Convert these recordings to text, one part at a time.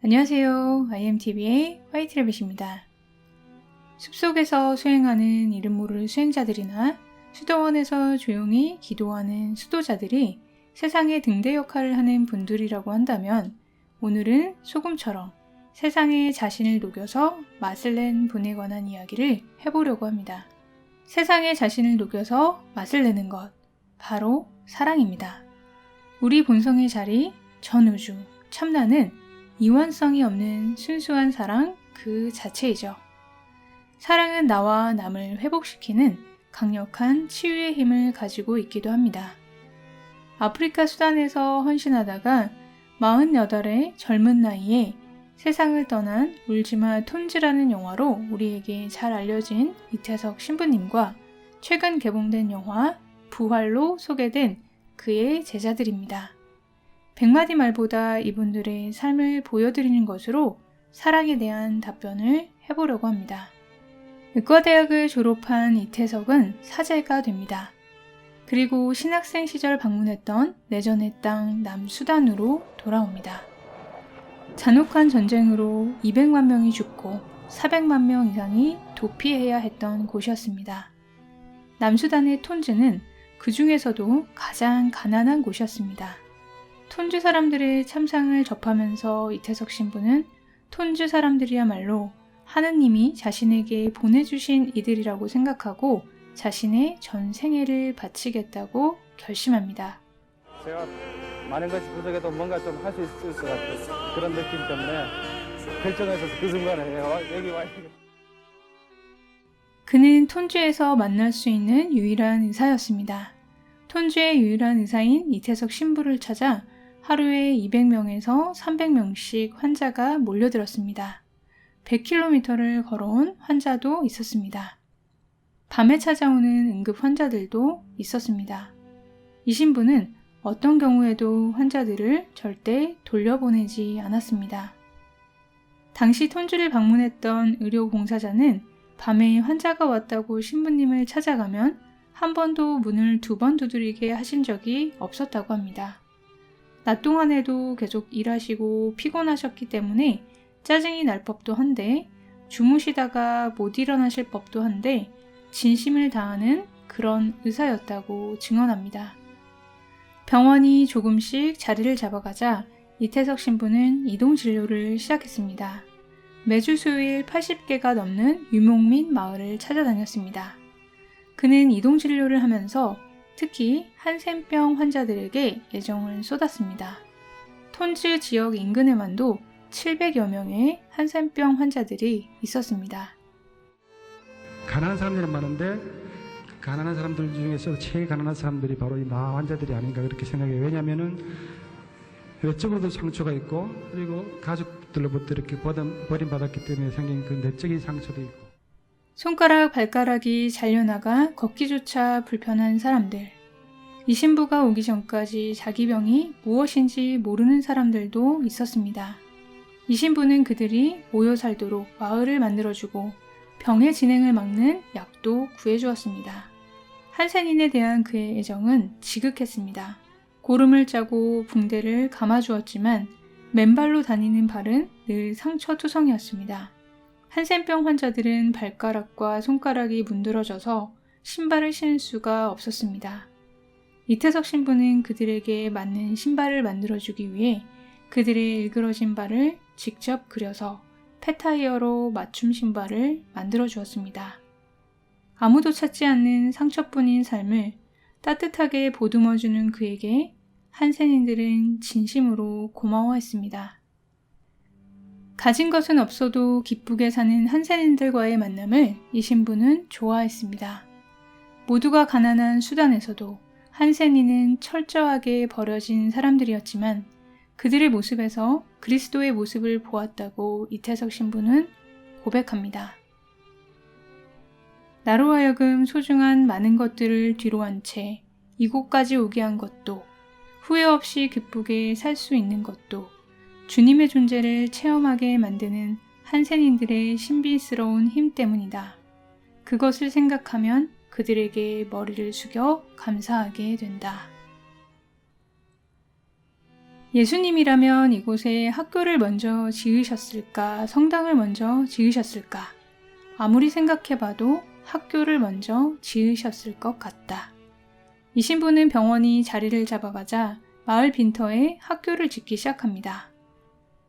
안녕하세요. IMTV의 화이트래빗입니다. 숲속에서 수행하는 이름 모를 수행자들이나 수도원에서 조용히 기도하는 수도자들이 세상의 등대 역할을 하는 분들이라고 한다면 오늘은 소금처럼 세상에 자신을 녹여서 맛을 낸 분에 관한 이야기를 해보려고 합니다. 세상에 자신을 녹여서 맛을 내는 것, 바로 사랑입니다. 우리 본성의 자리, 전우주, 참나는 이완성이 없는 순수한 사랑 그 자체이죠. 사랑은 나와 남을 회복시키는 강력한 치유의 힘을 가지고 있기도 합니다. 아프리카 수단에서 헌신하다가 48의 젊은 나이에 세상을 떠난 울지마 톤즈라는 영화로 우리에게 잘 알려진 이태석 신부님과 최근 개봉된 영화 부활로 소개된 그의 제자들입니다. 100마디 말보다 이분들의 삶을 보여드리는 것으로 사랑에 대한 답변을 해보려고 합니다. 의과대학을 졸업한 이태석은 사제가 됩니다. 그리고 신학생 시절 방문했던 내전의 땅 남수단으로 돌아옵니다. 잔혹한 전쟁으로 200만 명이 죽고 400만 명 이상이 도피해야 했던 곳이었습니다. 남수단의 톤즈는 그 중에서도 가장 가난한 곳이었습니다. 톤즈 사람들의 참상을 접하면서 이태석 신부는 톤즈 사람들이야말로 하느님이 자신에게 보내주신 이들이라고 생각하고 자신의 전 생애를 바치겠다고 결심합니다. 제가 많은 것이 부족해도 뭔가 좀 할 수 있을 것 같은 그런 느낌 때문에 결정해서 그 순간에 여기 와 있는 거예요. 그는 톤주에서 만날 수 있는 유일한 의사였습니다. 톤주의 유일한 의사인 이태석 신부를 찾아 하루에 200명에서 300명씩 환자가 몰려들었습니다. 100km를 걸어온 환자도 있었습니다. 밤에 찾아오는 응급 환자들도 있었습니다. 이 신부는 어떤 경우에도 환자들을 절대 돌려보내지 않았습니다. 당시 톤주를 방문했던 의료봉사자는 밤에 환자가 왔다고 신부님을 찾아가면 한 번도 문을 2번 두드리게 하신 적이 없었다고 합니다. 낮 동안에도 계속 일하시고 피곤하셨기 때문에 짜증이 날 법도 한데 주무시다가 못 일어나실 법도 한데 진심을 다하는 그런 의사였다고 증언합니다. 병원이 조금씩 자리를 잡아가자 이태석 신부는 이동진료를 시작했습니다. 매주 수요일 80개가 넘는 유목민 마을을 찾아다녔습니다. 그는 이동진료를 하면서 특히 한센병 환자들에게 애정을 쏟았습니다. 톤즈 지역 인근에만도 700여 명의 한센병 환자들이 있었습니다. 가난한 사람들이 많은데 가난한 사람들 중에서 제일 가난한 사람들이 바로 이 마 환자들이 아닌가 그렇게 생각해요. 왜냐하면은 외적으로도 상처가 있고 그리고 가족들로부터 이렇게 버림받았기 때문에 생긴 그 내적인 상처도 있고 손가락, 발가락이 잘려나가 걷기조차 불편한 사람들. 이 신부가 오기 전까지 자기 병이 무엇인지 모르는 사람들도 있었습니다. 이 신부는 그들이 모여 살도록 마을을 만들어주고 병의 진행을 막는 약도 구해주었습니다. 한센인에 대한 그의 애정은 지극했습니다. 고름을 짜고 붕대를 감아주었지만 맨발로 다니는 발은 늘 상처투성이었습니다. 한센병 환자들은 발가락과 손가락이 문드러져서 신발을 신을 수가 없었습니다. 이태석 신부는 그들에게 맞는 신발을 만들어주기 위해 그들의 일그러진 발을 직접 그려서 폐타이어로 맞춤 신발을 만들어주었습니다. 아무도 찾지 않는 상처뿐인 삶을 따뜻하게 보듬어주는 그에게 한센인들은 진심으로 고마워했습니다. 가진 것은 없어도 기쁘게 사는 한센인들과의 만남을 이 신부는 좋아했습니다. 모두가 가난한 수단에서도 한센인은 철저하게 버려진 사람들이었지만 그들의 모습에서 그리스도의 모습을 보았다고 이태석 신부는 고백합니다. 나로 하여금 소중한 많은 것들을 뒤로한 채 이곳까지 오게 한 것도 후회 없이 기쁘게 살 수 있는 것도 주님의 존재를 체험하게 만드는 한센인들의 신비스러운 힘 때문이다. 그것을 생각하면 그들에게 머리를 숙여 감사하게 된다. 예수님이라면 이곳에 학교를 먼저 지으셨을까, 성당을 먼저 지으셨을까? 아무리 생각해봐도 학교를 먼저 지으셨을 것 같다. 이 신부는 병원이 자리를 잡아가자 마을 빈터에 학교를 짓기 시작합니다.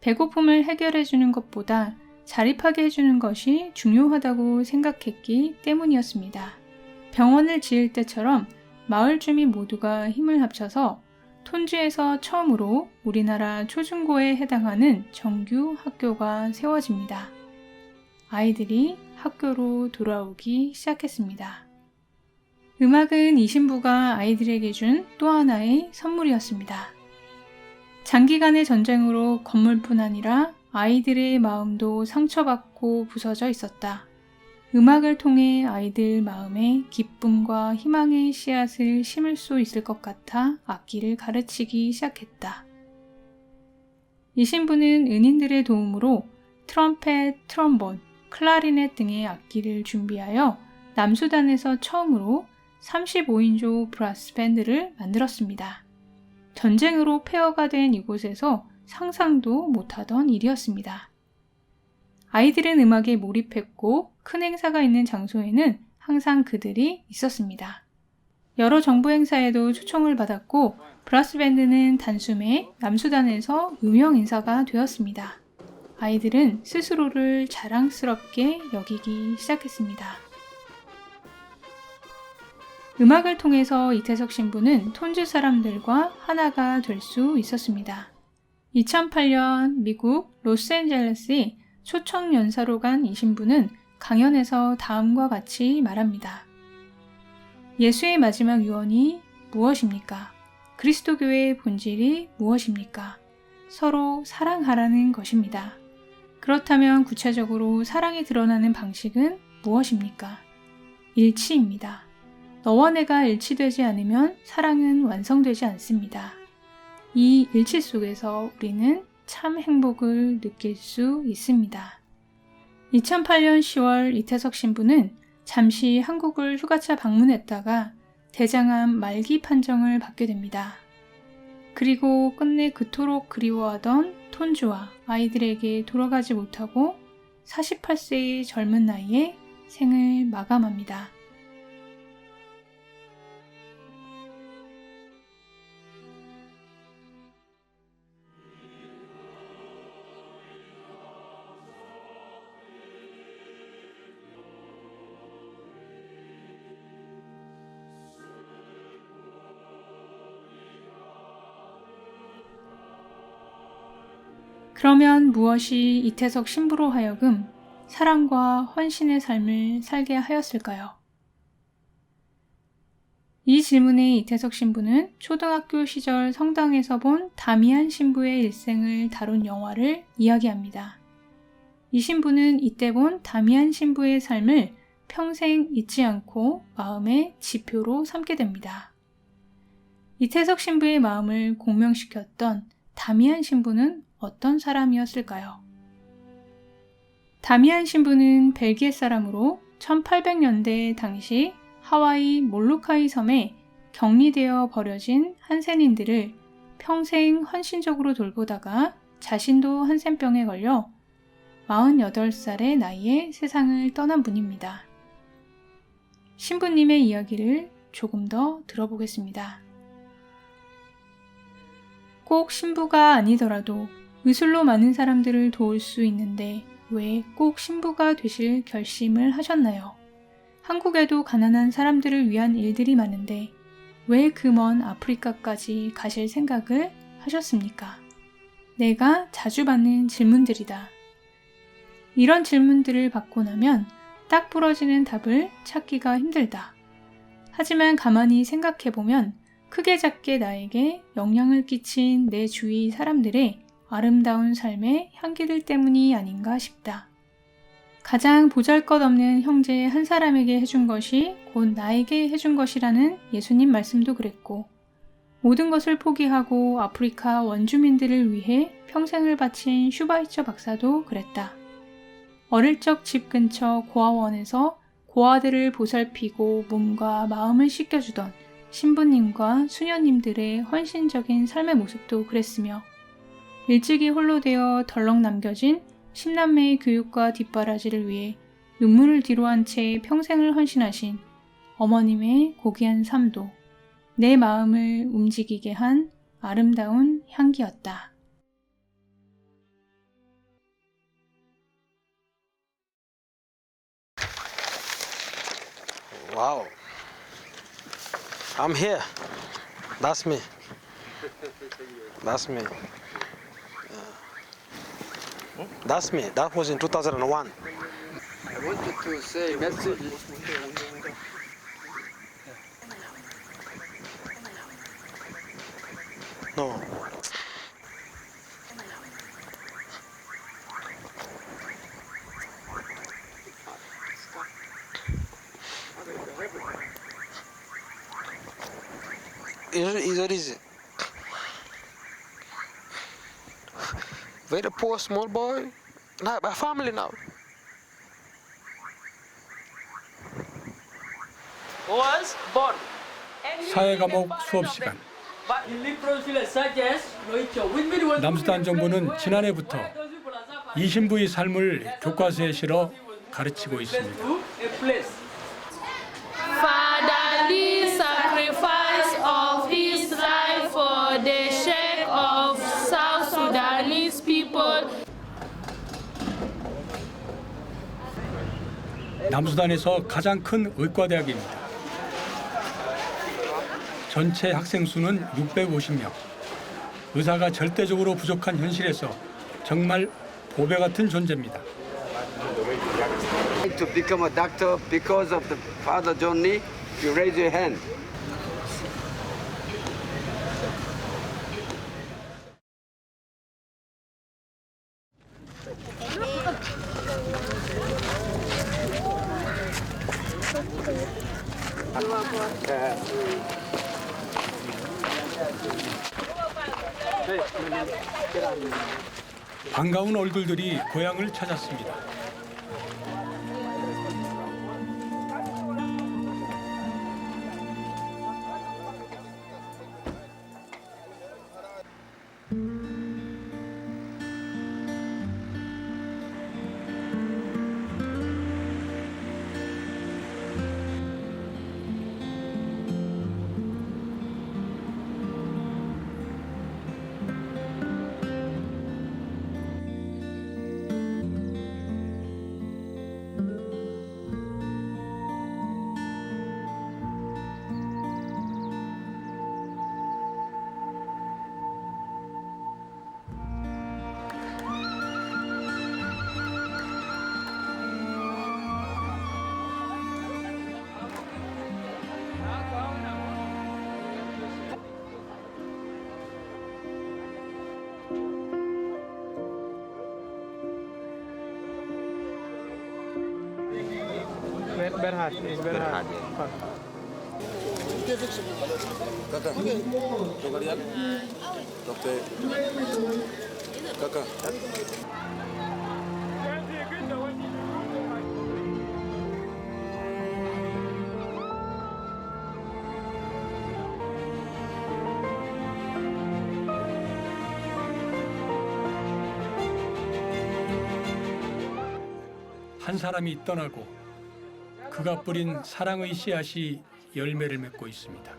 배고픔을 해결해주는 것보다 자립하게 해주는 것이 중요하다고 생각했기 때문이었습니다. 병원을 지을 때처럼 마을 주민 모두가 힘을 합쳐서 톤주에서 처음으로 우리나라 초중고에 해당하는 정규 학교가 세워집니다. 아이들이 학교로 돌아오기 시작했습니다. 음악은 이 신부가 아이들에게 준 또 하나의 선물이었습니다. 장기간의 전쟁으로 건물뿐 아니라 아이들의 마음도 상처받고 부서져 있었다. 음악을 통해 아이들 마음에 기쁨과 희망의 씨앗을 심을 수 있을 것 같아 악기를 가르치기 시작했다. 이 신부는 은인들의 도움으로 트럼펫, 트럼본, 클라리넷 등의 악기를 준비하여 남수단에서 처음으로 35인조 브라스 밴드를 만들었습니다. 전쟁으로 폐허가 된 이곳에서 상상도 못하던 일이었습니다. 아이들은 음악에 몰입했고 큰 행사가 있는 장소에는 항상 그들이 있었습니다. 여러 정부 행사에도 초청을 받았고 브라스 밴드는 단숨에 남수단에서 유명 인사가 되었습니다. 아이들은 스스로를 자랑스럽게 여기기 시작했습니다. 음악을 통해서 이태석 신부는 톤주 사람들과 하나가 될 수 있었습니다. 2008년 미국 로스앤젤레스의 초청 연사로 간 이 신부는 강연에서 다음과 같이 말합니다. 예수의 마지막 유언이 무엇입니까? 그리스도교의 본질이 무엇입니까? 서로 사랑하라는 것입니다. 그렇다면 구체적으로 사랑이 드러나는 방식은 무엇입니까? 일치입니다. 너와 내가 일치되지 않으면 사랑은 완성되지 않습니다. 이 일치 속에서 우리는 참 행복을 느낄 수 있습니다. 2008년 10월 이태석 신부는 잠시 한국을 휴가차 방문했다가 대장암 말기 판정을 받게 됩니다. 그리고 끝내 그토록 그리워하던 톤주와 아이들에게 돌아가지 못하고 48세의 젊은 나이에 생을 마감합니다. 그러면 무엇이 이태석 신부로 하여금 사랑과 헌신의 삶을 살게 하였을까요? 이 질문에 이태석 신부는 초등학교 시절 성당에서 본 다미안 신부의 일생을 다룬 영화를 이야기합니다. 이 신부는 이때 본 다미안 신부의 삶을 평생 잊지 않고 마음의 지표로 삼게 됩니다. 이태석 신부의 마음을 공명시켰던 다미안 신부는 어떤 사람이었을까요? 다미안 신부는 벨기에 사람으로 1800년대 당시 하와이 몰루카이 섬에 격리되어 버려진 한센인들을 평생 헌신적으로 돌보다가 자신도 한센병에 걸려 48살의 나이에 세상을 떠난 분입니다. 신부님의 이야기를 조금 더 들어보겠습니다. 꼭 신부가 아니더라도 의술로 많은 사람들을 도울 수 있는데 왜 꼭 신부가 되실 결심을 하셨나요? 한국에도 가난한 사람들을 위한 일들이 많은데 왜 그 먼 아프리카까지 가실 생각을 하셨습니까? 내가 자주 받는 질문들이다. 이런 질문들을 받고 나면 딱 부러지는 답을 찾기가 힘들다. 하지만 가만히 생각해보면 크게 작게 나에게 영향을 끼친 내 주위 사람들의 아름다운 삶의 향기들 때문이 아닌가 싶다. 가장 보잘것없는 형제 한 사람에게 해준 것이 곧 나에게 해준 것이라는 예수님 말씀도 그랬고, 모든 것을 포기하고 아프리카 원주민들을 위해 평생을 바친 슈바이처 박사도 그랬다. 어릴 적 집 근처 고아원에서 고아들을 보살피고 몸과 마음을 씻겨주던 신부님과 수녀님들의 헌신적인 삶의 모습도 그랬으며, 일찍이 홀로 되어 덜렁 남겨진 10남매의 교육과 뒷바라지를 위해 눈물을 뒤로한 채 평생을 헌신하신 어머님의 고귀한 삶도 내 마음을 움직이게 한 아름다운 향기였다. Wow. I'm here. That's me. That's me. That's me. That was in 2001. I wanted to say message. No. Is it easy? Very poor small boy. Now my family now. was born. 사회 과목 수업 시간. 남수단 정부는 지난해부터 이신부의 삶을 교과서에 실어 가르치고 있습니다. Fatherly sacrifice of his life for the sake of South Sudanese people. 남수단에서 가장 큰 의과대학입니다. 전체 학생 수는 650명. 의사가 절대적으로 부족한 현실에서 정말 보배 같은 존재입니다. To become a doctor because of the Father John Lee, you raise your hand. 반가운 얼굴들이 고향을 찾았습니다. Berhad. Kakak, coba lihat. Dokter. Kakak. 한 사람이 떠나고 그가 뿌린 사랑의 씨앗이 열매를 맺고 있습니다.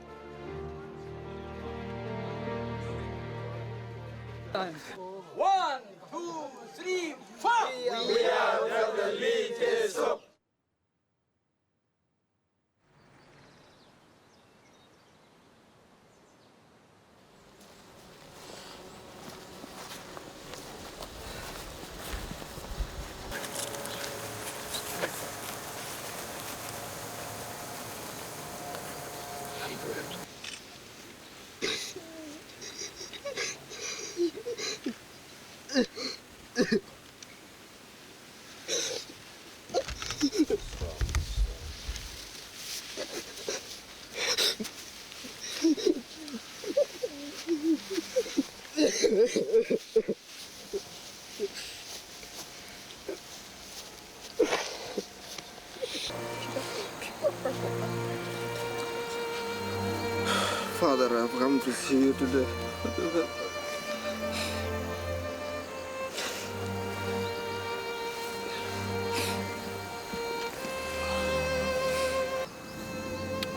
Father, I've come to see you today.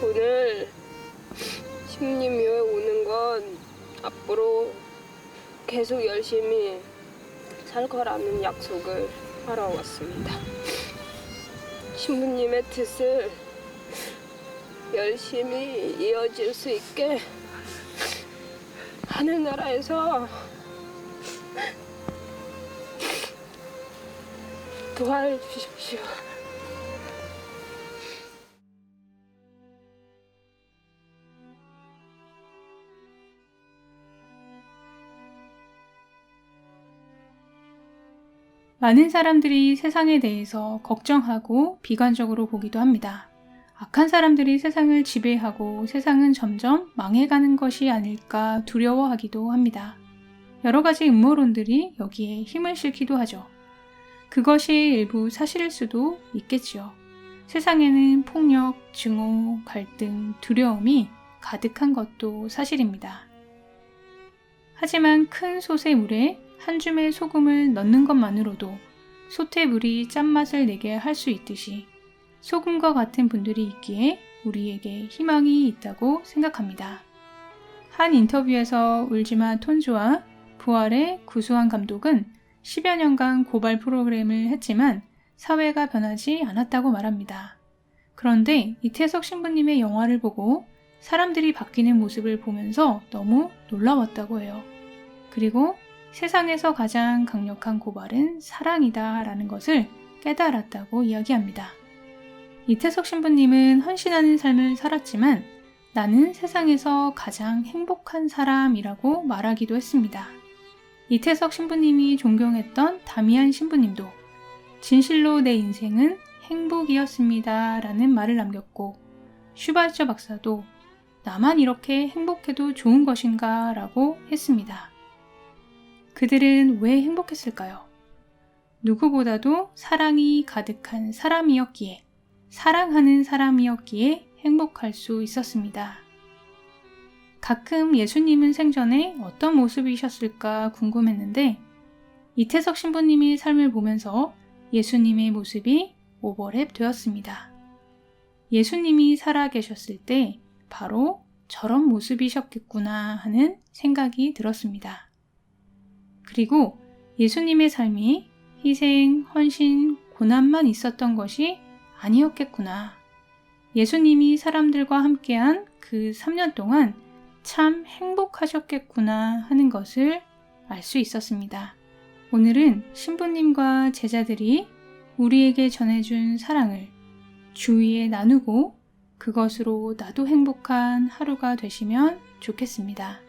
오늘 신부님이 오는 건 앞으로 계속 열심히 살 거라는 약속을 하러 왔습니다. 신부님의 뜻을 열심히 이어질 수 있게 하늘나라에서 도와주십시오. 많은 사람들이 세상에 대해서 걱정하고 비관적으로 보기도 합니다. 악한 사람들이 세상을 지배하고 세상은 점점 망해가는 것이 아닐까 두려워하기도 합니다. 여러 가지 음모론들이 여기에 힘을 실기도 하죠. 그것이 일부 사실일 수도 있겠지요. 세상에는 폭력, 증오, 갈등, 두려움이 가득한 것도 사실입니다. 하지만 큰 솥의 물에 한 줌의 소금을 넣는 것만으로도 솥의 물이 짠맛을 내게 할 수 있듯이 소금과 같은 분들이 있기에 우리에게 희망이 있다고 생각합니다. 한 인터뷰에서 울지마 톤즈와 부활의 구수한 감독은 10여 년간 고발 프로그램을 했지만 사회가 변하지 않았다고 말합니다. 그런데 이태석 신부님의 영화를 보고 사람들이 바뀌는 모습을 보면서 너무 놀라웠다고 해요. 그리고 세상에서 가장 강력한 고발은 사랑이다 라는 것을 깨달았다고 이야기합니다. 이태석 신부님은 헌신하는 삶을 살았지만 나는 세상에서 가장 행복한 사람이라고 말하기도 했습니다. 이태석 신부님이 존경했던 다미안 신부님도 진실로 내 인생은 행복이었습니다 라는 말을 남겼고, 슈발처 박사도 나만 이렇게 행복해도 좋은 것인가 라고 했습니다. 그들은 왜 행복했을까요? 누구보다도 사랑이 가득한 사람이었기에, 사랑하는 사람이었기에 행복할 수 있었습니다. 가끔 예수님은 생전에 어떤 모습이셨을까 궁금했는데 이태석 신부님의 삶을 보면서 예수님의 모습이 오버랩 되었습니다. 예수님이 살아계셨을 때 바로 저런 모습이셨겠구나 하는 생각이 들었습니다. 그리고 예수님의 삶이 희생, 헌신, 고난만 있었던 것이 아니었겠구나. 예수님이 사람들과 함께한 그 3년 동안 참 행복하셨겠구나 하는 것을 알 수 있었습니다. 오늘은 신부님과 제자들이 우리에게 전해준 사랑을 주위에 나누고 그것으로 나도 행복한 하루가 되시면 좋겠습니다.